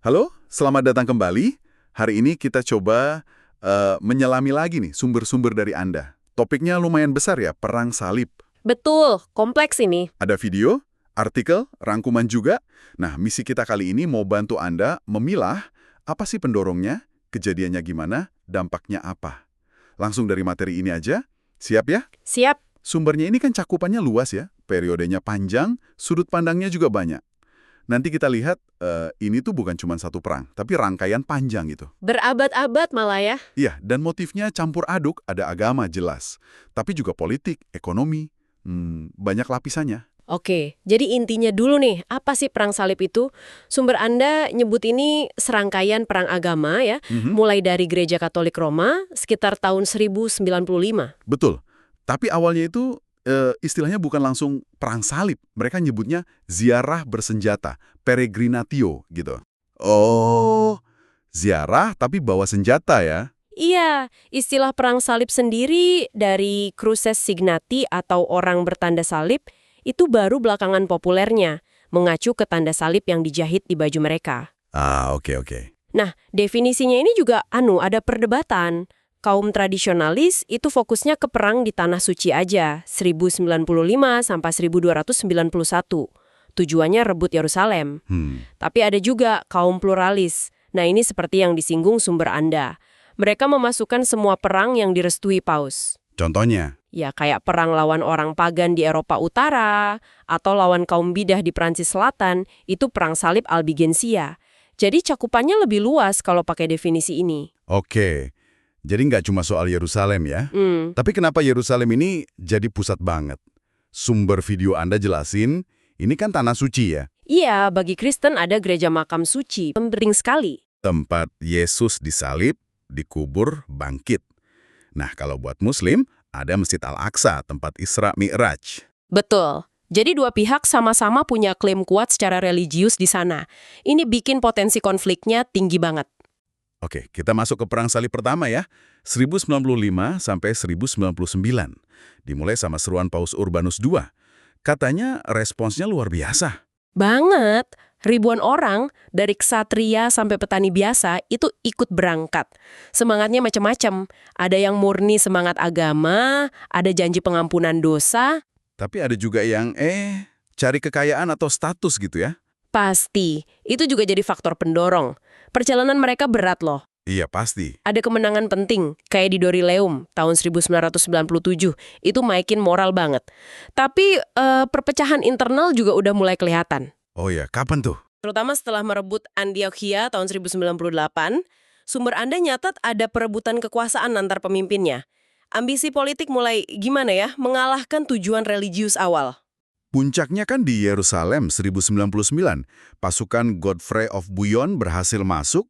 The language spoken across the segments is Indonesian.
Halo, selamat datang kembali. Hari ini kita coba menyelami lagi nih sumber-sumber dari Anda. Topiknya lumayan besar ya, perang salib. Betul, kompleks ini. Ada video, artikel, rangkuman juga. Nah, misi kita kali ini mau bantu Anda memilah apa sih pendorongnya, kejadiannya gimana, dampaknya apa. Langsung dari materi ini aja. Siap ya? Siap. Sumbernya ini kan cakupannya luas ya, periodenya panjang, sudut pandangnya juga banyak. Nanti kita lihat ini tuh bukan cuma satu perang, tapi rangkaian panjang gitu. Berabad-abad malah ya. Iya, dan motifnya campur aduk, ada agama jelas. Tapi juga politik, ekonomi, banyak lapisannya. Oke, jadi intinya dulu nih, apa sih perang salib itu? Sumber Anda nyebut ini serangkaian perang agama ya, Mhm, mulai dari Gereja Katolik Roma sekitar tahun 1095. betul. Tapi awalnya itu istilahnya bukan langsung perang salib. Mereka nyebutnya ziarah bersenjata, peregrinatio gitu. Oh, ziarah tapi bawa senjata ya? Iya, istilah perang salib sendiri dari Cruces Signati atau orang bertanda salib itu baru belakangan populernya, mengacu ke tanda salib yang dijahit di baju mereka. Ah, oke oke. Nah, definisinya ini juga ada perdebatan. Kaum tradisionalis itu fokusnya ke perang di Tanah Suci aja, 1095 sampai 1291. Tujuannya rebut Yerusalem. Tapi ada juga kaum pluralis. Nah, ini seperti yang disinggung sumber Anda. Mereka memasukkan semua perang yang direstui Paus. Contohnya? Ya, kayak perang lawan orang pagan di Eropa Utara, atau lawan kaum bidah di Prancis Selatan, itu perang salib Albigensia. Jadi cakupannya lebih luas kalau pakai definisi ini. Oke, jadi nggak cuma soal Yerusalem ya. Tapi kenapa Yerusalem ini jadi pusat banget? Sumber video Anda jelasin, ini kan tanah suci ya. Iya, bagi Kristen ada gereja makam suci, penting sekali. Tempat Yesus disalib, dikubur, bangkit. Nah, kalau buat Muslim, ada Masjid Al-Aqsa, tempat Isra Mi'raj. Betul. Jadi dua pihak sama-sama punya klaim kuat secara religius di sana. Ini bikin potensi konfliknya tinggi banget. Oke, kita masuk ke perang salib pertama ya. 1095 sampai 1099. Dimulai sama seruan Paus Urbanus II. Katanya responsnya luar biasa. Banget. Ribuan orang, dari ksatria sampai petani biasa, itu ikut berangkat. Semangatnya macam-macam. Ada yang murni semangat agama, ada janji pengampunan dosa. Tapi ada juga yang, cari kekayaan atau status gitu ya? Pasti. Itu juga jadi faktor pendorong. Perjalanan mereka berat loh. Iya, pasti. Ada kemenangan penting, kayak di Dorileum tahun 1997. Itu naikin moral banget. Tapi perpecahan internal juga udah mulai kelihatan. Oh ya, kapan tuh? Terutama setelah merebut Antioquia tahun 1098, sumber Anda nyatat ada perebutan kekuasaan antar pemimpinnya. Ambisi politik mulai gimana ya, mengalahkan tujuan religius awal. Puncaknya kan di Yerusalem 1099. Pasukan Godfrey of Bouillon berhasil masuk,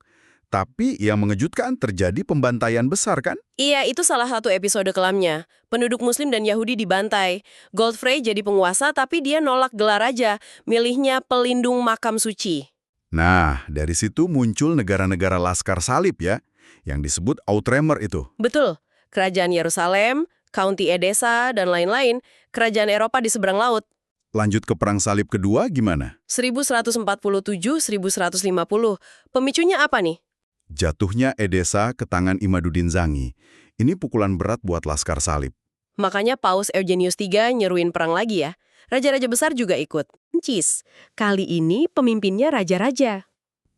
tapi yang mengejutkan terjadi pembantaian besar kan? Iya, itu salah satu episode kelamnya. Penduduk Muslim dan Yahudi dibantai. Godfrey jadi penguasa tapi dia nolak gelar aja, milihnya pelindung makam suci. Nah, dari situ muncul negara-negara Laskar Salib ya, yang disebut Outremer itu. Betul, kerajaan Yerusalem, County Edessa, dan lain-lain, kerajaan Eropa di seberang laut. Lanjut ke Perang Salib kedua gimana? 1147-1150. Pemicunya apa nih? Jatuhnya Edessa ke tangan Imaduddin Zangi. Ini pukulan berat buat Laskar Salib. Makanya Paus Eugenius III nyeruin perang lagi ya. Raja-raja besar juga ikut. Cis, kali ini pemimpinnya raja-raja.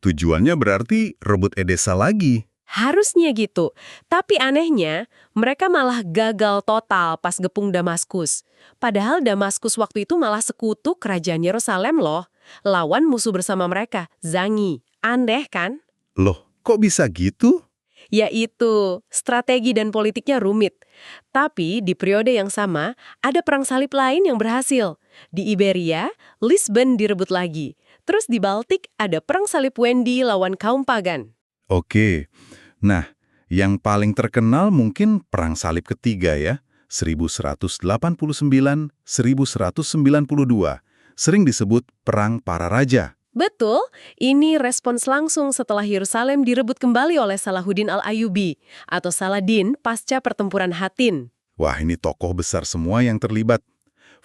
Tujuannya berarti rebut Edessa lagi. Harusnya gitu. Tapi anehnya, mereka malah gagal total pas gepung Damaskus. Padahal Damaskus waktu itu malah sekutu kerajaan Yerusalem loh. Lawan musuh bersama mereka, Zangi. Aneh kan? Loh, kok bisa gitu? Yaitu, strategi dan politiknya rumit. Tapi di periode yang sama, ada perang salib lain yang berhasil. Di Iberia, Lisbon direbut lagi. Terus di Baltik ada perang salib Wendi lawan kaum pagan. Oke. Nah, yang paling terkenal mungkin Perang Salib ketiga ya, 1189-1192. Sering disebut Perang Para Raja. Betul, ini respons langsung setelah Yerusalem direbut kembali oleh Salahuddin Al-Ayyubi atau Saladin pasca pertempuran Hattin. Wah, ini tokoh besar semua yang terlibat.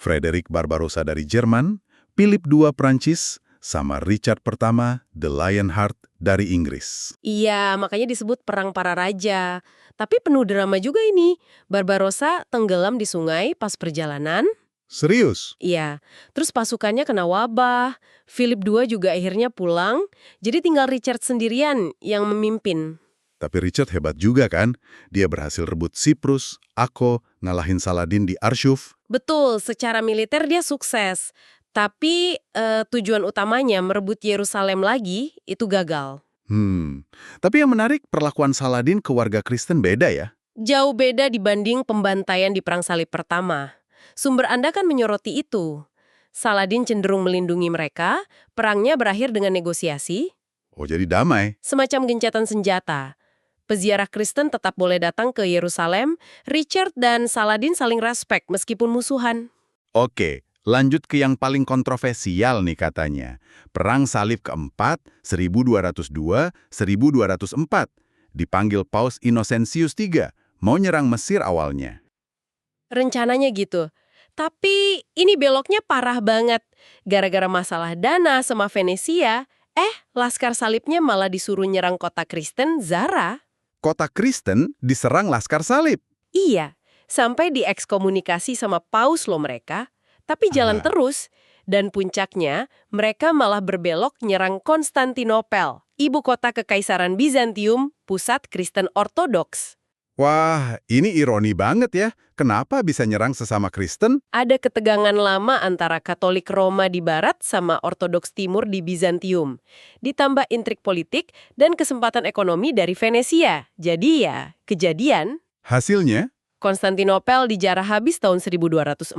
Frederick Barbarossa dari Jerman, Philip II Prancis, sama Richard pertama, The Lionheart dari Inggris. Iya, makanya disebut Perang Para Raja. Tapi penuh drama juga ini. Barbarossa tenggelam di sungai pas perjalanan. Serius? Iya, terus pasukannya kena wabah. Philip II juga akhirnya pulang. Jadi tinggal Richard sendirian yang memimpin. Tapi Richard hebat juga kan? Dia berhasil rebut Siprus, Akko, ngalahin Saladin di Arsuf. Betul, secara militer dia sukses. Tapi tujuan utamanya merebut Yerusalem lagi itu gagal. Tapi yang menarik perlakuan Saladin ke warga Kristen beda ya? Jauh beda dibanding pembantaian di Perang Salib pertama. Sumber Anda kan menyoroti itu. Saladin cenderung melindungi mereka, perangnya berakhir dengan negosiasi, Oh, jadi damai. semacam gencatan senjata. Peziarah Kristen tetap boleh datang ke Yerusalem, Richard dan Saladin saling respek meskipun musuhan. Oke, lanjut ke yang paling kontroversial nih katanya. Perang Salib keempat, 1202-1204. Dipanggil Paus Innocentius III, mau nyerang Mesir awalnya. Rencananya gitu. Tapi ini beloknya parah banget. Gara-gara masalah dana sama Venesia, Laskar Salibnya malah disuruh nyerang kota Kristen, Zara. Kota Kristen diserang Laskar Salib. Iya, sampai diekskomunikasi sama Paus loh mereka. Tapi jalan terus. Dan puncaknya, mereka malah berbelok nyerang Konstantinopel, ibu kota Kekaisaran Bizantium, pusat Kristen Ortodoks. Wah, ini ironi banget ya. Kenapa bisa nyerang sesama Kristen? Ada ketegangan lama antara Katolik Roma di barat sama Ortodoks Timur di Bizantium. Ditambah intrik politik dan kesempatan ekonomi dari Venesia. Jadi ya, kejadian Hasilnya? Konstantinopel dijarah habis tahun 1204.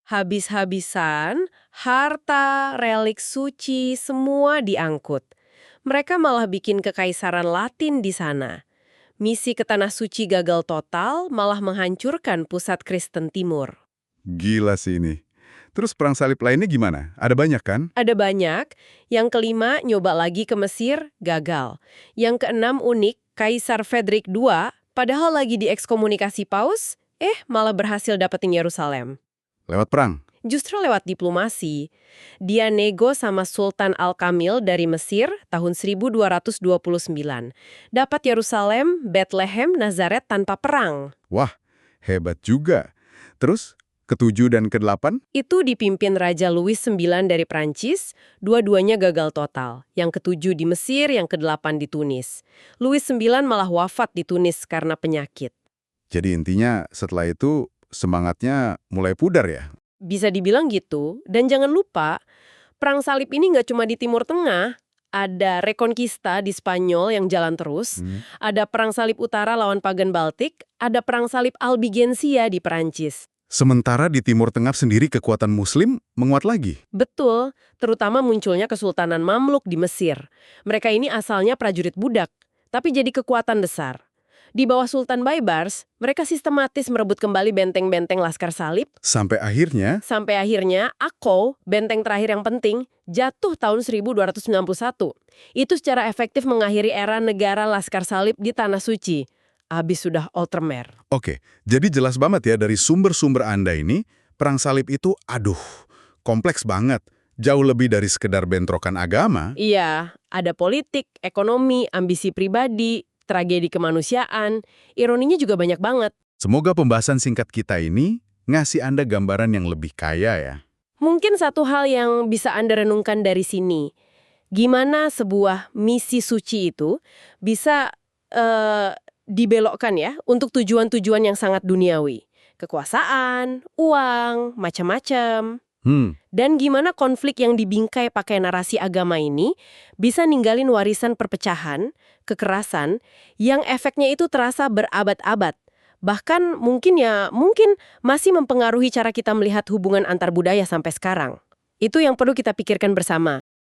Habis-habisan, harta, relik suci, semua diangkut. Mereka malah bikin kekaisaran Latin di sana. Misi ke Tanah Suci gagal total, malah menghancurkan pusat Kristen Timur. Gila sih ini. Terus perang salib lainnya gimana? Ada banyak kan? Ada banyak. Yang kelima, nyoba lagi ke Mesir, gagal. Yang keenam unik, Kaisar Frederick II, padahal lagi diekskomunikasi Paus, malah berhasil dapetin Yerusalem. Lewat perang? Justru lewat diplomasi. Dia nego sama Sultan Al-Kamil dari Mesir tahun 1229. Dapat Yerusalem, Bethlehem, Nazaret tanpa perang. Wah, hebat juga. Terus, ke-7 dan ke-8? Itu dipimpin Raja Louis IX dari Prancis, dua-duanya gagal total. Yang ke-7 di Mesir, yang ke-8 di Tunis. Louis IX malah wafat di Tunis karena penyakit. Jadi intinya setelah itu semangatnya mulai pudar ya? Bisa dibilang gitu, dan jangan lupa, Perang Salib ini nggak cuma di Timur Tengah. Ada Reconquista di Spanyol yang jalan terus, ada Perang Salib Utara lawan Pagan Baltik, ada Perang Salib Albigensia di Perancis. Sementara di Timur Tengah sendiri kekuatan Muslim menguat lagi. Betul, terutama munculnya Kesultanan Mamluk di Mesir. Mereka ini asalnya prajurit budak, tapi jadi kekuatan besar. Di bawah Sultan Baybars, mereka sistematis merebut kembali benteng-benteng Laskar Salib. Sampai akhirnya, Akko, benteng terakhir yang penting, jatuh tahun 1291. Itu secara efektif mengakhiri era negara Laskar Salib di Tanah Suci. Abis sudah Outremer. oke, jadi jelas banget ya dari sumber-sumber Anda ini, perang salib itu, kompleks banget. Jauh lebih dari sekedar bentrokan agama. Iya, ada politik, ekonomi, ambisi pribadi, tragedi kemanusiaan. Ironinya juga banyak banget. Semoga pembahasan singkat kita ini ngasih Anda gambaran yang lebih kaya ya. Mungkin satu hal yang bisa Anda renungkan dari sini, gimana sebuah misi suci itu bisa dibelokkan ya untuk tujuan-tujuan yang sangat duniawi. Kekuasaan, uang, macam-macam. Dan gimana konflik yang dibingkai pakai narasi agama ini bisa ninggalin warisan perpecahan, kekerasan, yang efeknya itu terasa berabad-abad. Bahkan mungkin masih mempengaruhi cara kita melihat hubungan antar budaya sampai sekarang. Itu yang perlu kita pikirkan bersama.